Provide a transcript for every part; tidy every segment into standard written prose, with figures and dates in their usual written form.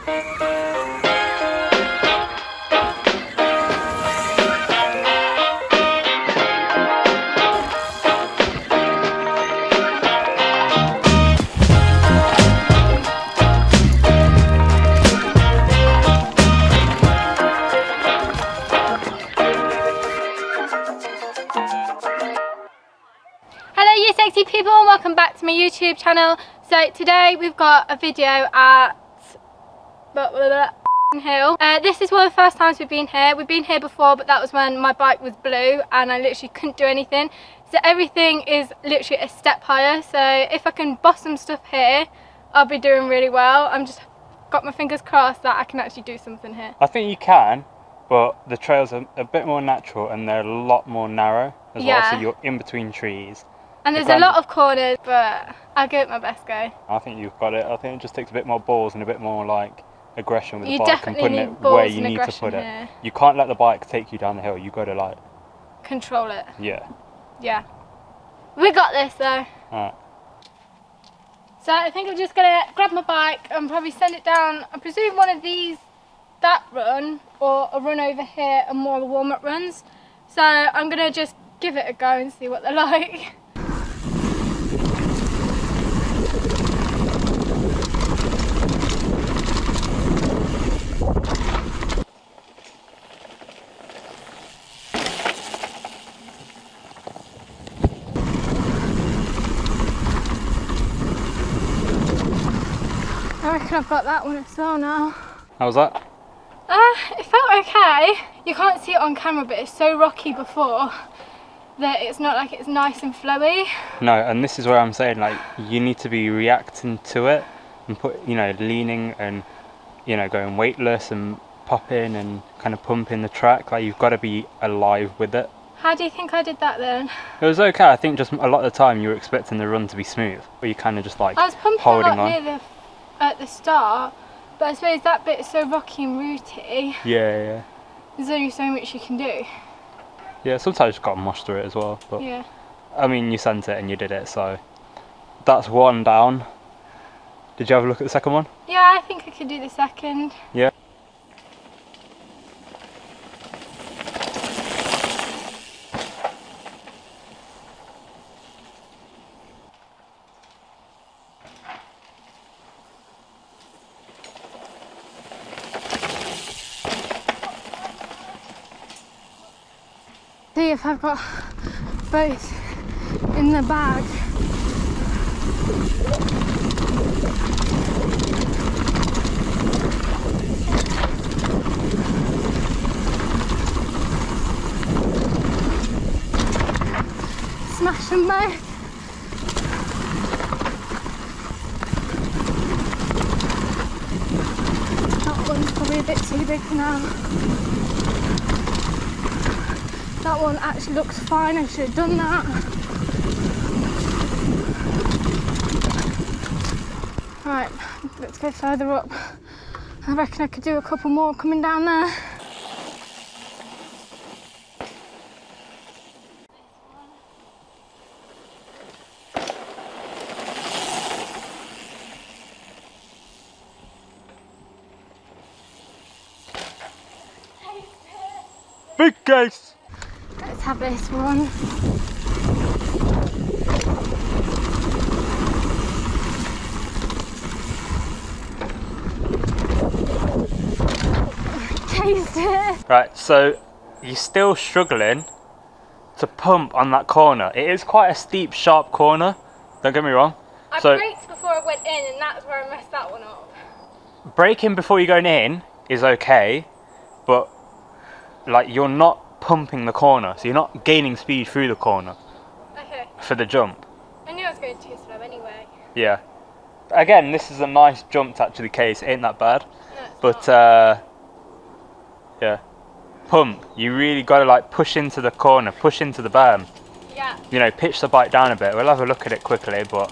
Sexy people, and welcome back to my YouTube channel. So today we've got a video at hill. This is one of the first times we've been here. We've been here before, but that was when my bike was blue and I literally couldn't do anything. So everything is literally a step higher. So if I can boss some stuff here, I'll be doing really well. I'm just got my fingers crossed that I can actually do something here. I think you can, but the trails are a bit more natural and they're a lot more narrow as well. So you're in between trees. And there's a lot of corners, but I'll give it my best go. I think you've got it. I think it just takes a bit more balls and a bit more like aggression with the You bike and putting it where you need to put it. Here. You can't let the bike take you down the hill. You got to like control it. Yeah. Yeah. We got this though. Alright. So I think I'm just gonna grab my bike and probably send it down. I presume one of these, that run, or a run over here, and more warm-up runs. So I'm gonna just give it a go and see what they're like. I reckon I've got that one as well now. How was that? It felt okay. You can't see it on camera, but it's so rocky before that it's not like it's nice and flowy. No, and this is where I'm saying, like, you need to be reacting to it and leaning and, going weightless and popping and kind of pumping the track. Like, you've got to be alive with it. How do you think I did that then? It was okay. I think just a lot of the time you were expecting the run to be smooth, but you kind of just like I was pumping holding a lot on. near at the start, but I suppose that bit is so rocky and rooty. Yeah. There's only so much you can do. Yeah, sometimes you've got to mush through it as well. But yeah. I mean, you sent it and you did it, so that's one down. Did you have a look at the second one? Yeah, I think I could do the second. Yeah. See if I've got both in the bag. Smash them both. That one's probably a bit too big for now. That one actually looks fine. I should have done that. Right, let's go further up. I reckon I could do a couple more coming down there. Big case! Let's have this one. Taste it. Right, so you're still struggling to pump on that corner. It is quite a steep, sharp corner, don't get me wrong. I braked before I went in and that's where I messed that one up. Braking before you're going in is okay, but like you're not pumping the corner, so you're not gaining speed through the corner. Okay. For the jump. I knew I was going too slow anyway. Yeah. Again, this is a nice jump to actually case. It ain't that bad. No, it's but not. yeah. Pump. You really got to like push into the corner, push into the berm. Yeah. Pitch the bike down a bit. We'll have a look at it quickly, but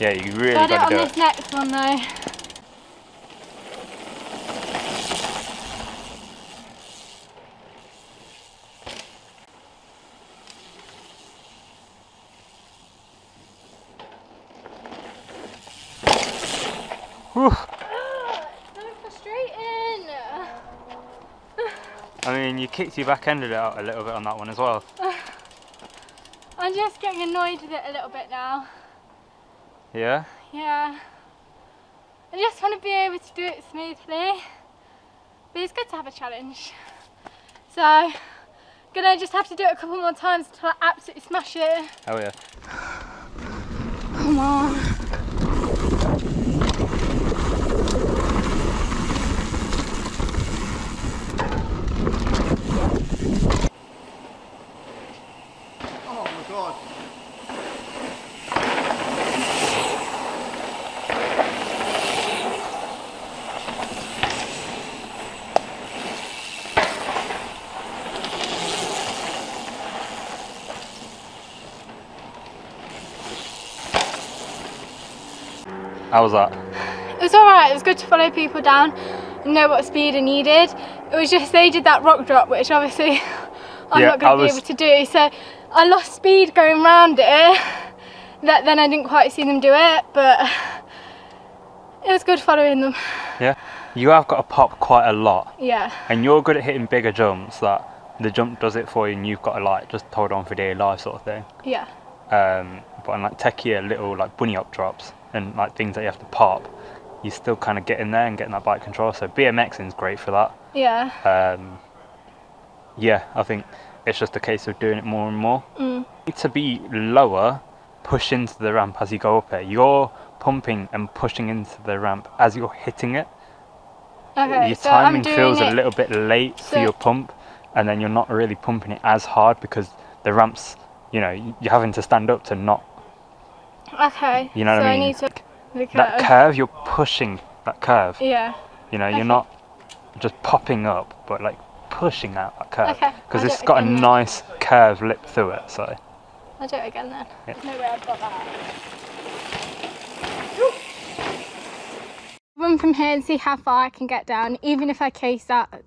yeah, you really got to do it. On this next one though. Whew. It's so I mean, you kicked your back ended it out a little bit on that one as well. I'm just getting annoyed with it a little bit now. Yeah? Yeah. I just want to be able to do it smoothly. But it's good to have a challenge. So, I'm gonna just have to do it a couple more times until I absolutely smash it. Oh yeah. Come on. Oh my god. How was that? It was alright, it was good to follow people down and know what speed I needed. It was just they did that rock drop, which obviously I'm not going to be able to do. So I lost speed going round it. Then I didn't quite see them do it, but it was good following them. Yeah. You have got to pop quite a lot. Yeah. And you're good at hitting bigger jumps that the jump does it for you and you've got to like just hold on for dear life sort of thing. Yeah. But on like techier little like bunny up drops and like things that you have to pop, you still kind of get in there and getting that bike control. So BMXing is great for that. Yeah. Yeah, I think it's just a case of doing it more and more. Mm. You need to be lower, push into the ramp as you go up it. You're pumping and pushing into the ramp as you're hitting it. Okay, Your so timing I'm doing feels it. a little bit late for your pump, and then you're not really pumping it as hard because the ramps, you know, you're having to stand up to not. Okay. You know so what I mean? I need to. That curve, you're pushing that curve. Yeah. You know, Okay. you're not just popping up, but like pushing out that curve. Okay, Because I'll it's do it got a again then. nice curve lip through it, so. I'll do it again then. Yeah. There's no way I've got that. Run from here and see how far I can get down, even if I case that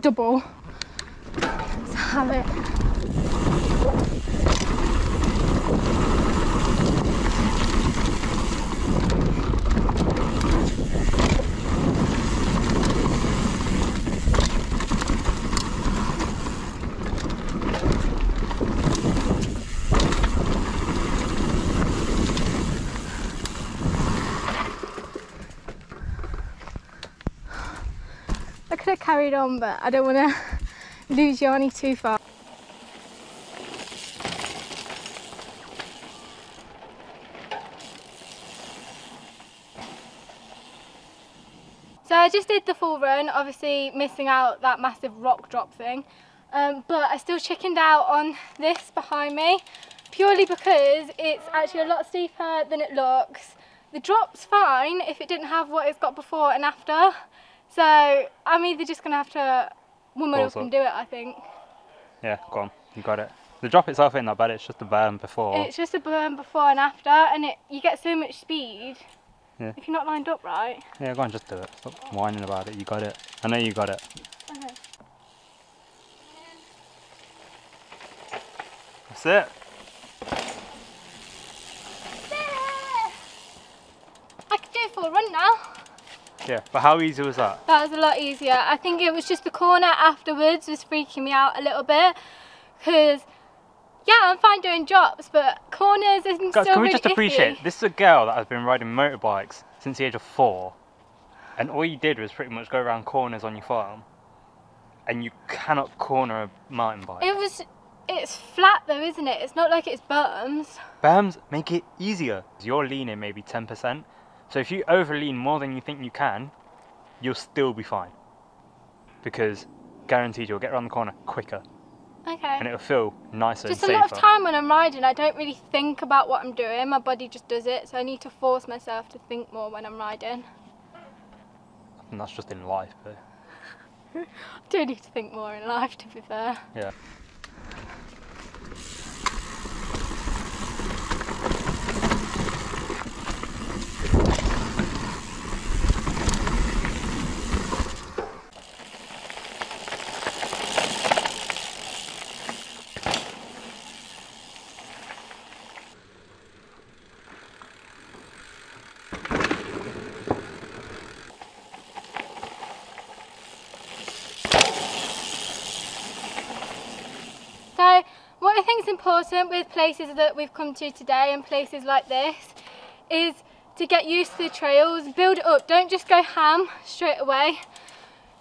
double. Let's have it. I could have carried on, but I don't want to lose Yanni too far. So I just did the full run, obviously missing out that massive rock drop thing, but I still chickened out on this behind me, purely because it's actually a lot steeper than it looks. The drop's fine if it didn't have what it's got before and after, so I'm either just going to have to woman up and do it, I think. Yeah, go on, you got it. The drop itself ain't that bad, it's just the burn before. It's just a burn before and after, and you get so much speed. Yeah. If you're not lined up right. Yeah, go on, just do it. Stop whining about it, you got it. I know you got it. Okay. That's it. I could do a full run now. Yeah, but how easy was that? That was a lot easier. I think it was just the corner afterwards was freaking me out a little bit, because yeah, I'm fine doing drops, but corners isn't Guys, still can we really just appreciate, iffy. this is a girl that has been riding motorbikes since the age of 4, and all you did was pretty much go around corners on your farm, and you cannot corner a mountain bike. It's flat though, isn't it? It's not like it's berms. Berms make it easier. You're leaning maybe 10%, so if you overlean more than you think you can, you'll still be fine. Because guaranteed you'll get around the corner quicker. Okay. And it'll feel nicer Just and a safer. lot of time when I'm riding, I don't really think about what I'm doing. My body just does it, so I need to force myself to think more when I'm riding. And that's just in life, but I do need to think more in life, to be fair. yeah. what's important with places that we've come to today and places like this is to get used to the trails, build it up, don't just go ham straight away,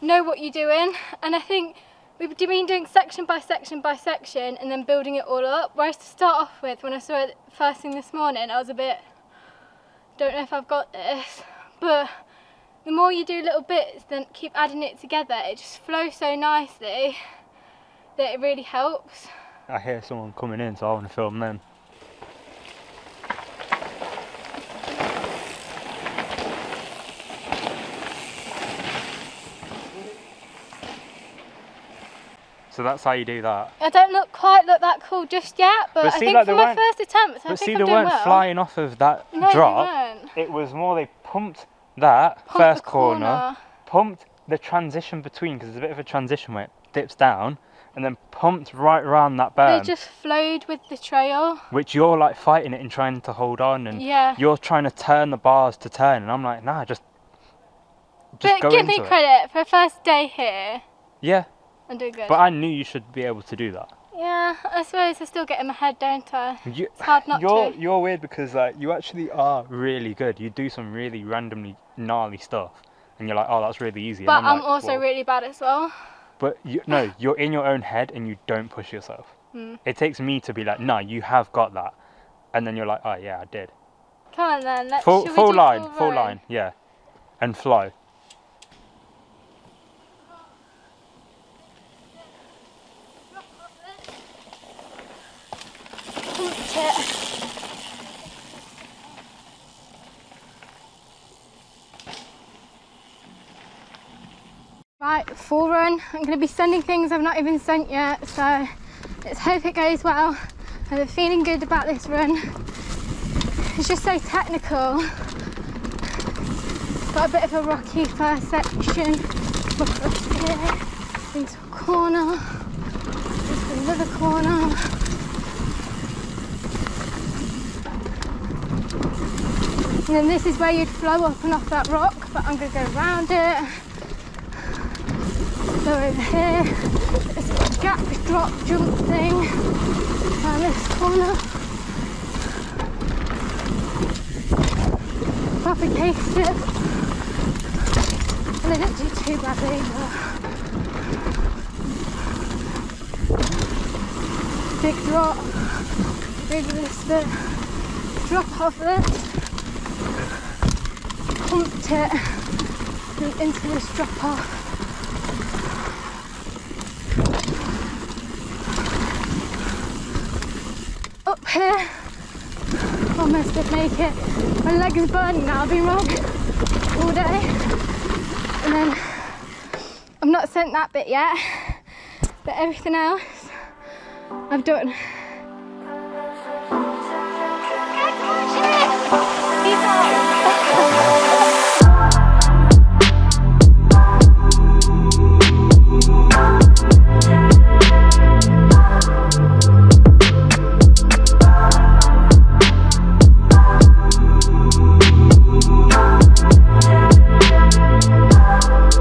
know what you're doing. And I think we've been doing section by section by section and then building it all up, whereas to start off with, when I saw it first thing this morning, I was a bit, don't know if I've got this, but the more you do little bits, then keep adding it together, it just flows so nicely that it really helps. I hear someone coming in, so I want to film them. So that's how you do that. I don't quite look that cool just yet, but I see, think like, for my first attempt, I think I'm doing well. But see, they weren't flying off of that drop. They weren't. It was more they pumped that first corner, pumped the transition between, because there's a bit of a transition where it dips down, and then pumped right around that berm. They just flowed with the trail. Which you're like fighting it and trying to hold on, and you're trying to turn the bars to turn, and I'm like, nah, just go into it. But give me credit, for a first day here. Yeah. I'm doing good. But I knew you should be able to do that. Yeah, I suppose I still get in my head, don't I? It's hard not to. You're weird because like you actually are really good. You do some really randomly gnarly stuff, and you're like, oh, that's really easy. But I'm also really bad as well. But no, you're in your own head and you don't push yourself. It takes me to be like, no, you have got that, and then you're like, oh yeah, I did. Come on then, let's full line, yeah, and flow. Right, full run. I'm going to be sending things I've not even sent yet, so let's hope it goes well. I'm feeling good about this run. It's just so technical. Got a bit of a rocky first section. Look up here, into a corner, into another corner. And then this is where you'd flow up and off that rock, but I'm going to go around it. Go over here. There's a gap drop jump thing around this corner. Propagate it. And they don't do too badly. Big drop. Big this bit. Drop off this. Pumped it and into this drop off. Up here, almost did make it. My leg is burning now, I've been running all day. And then I've not sent that bit yet, but everything else I've done. Peace out.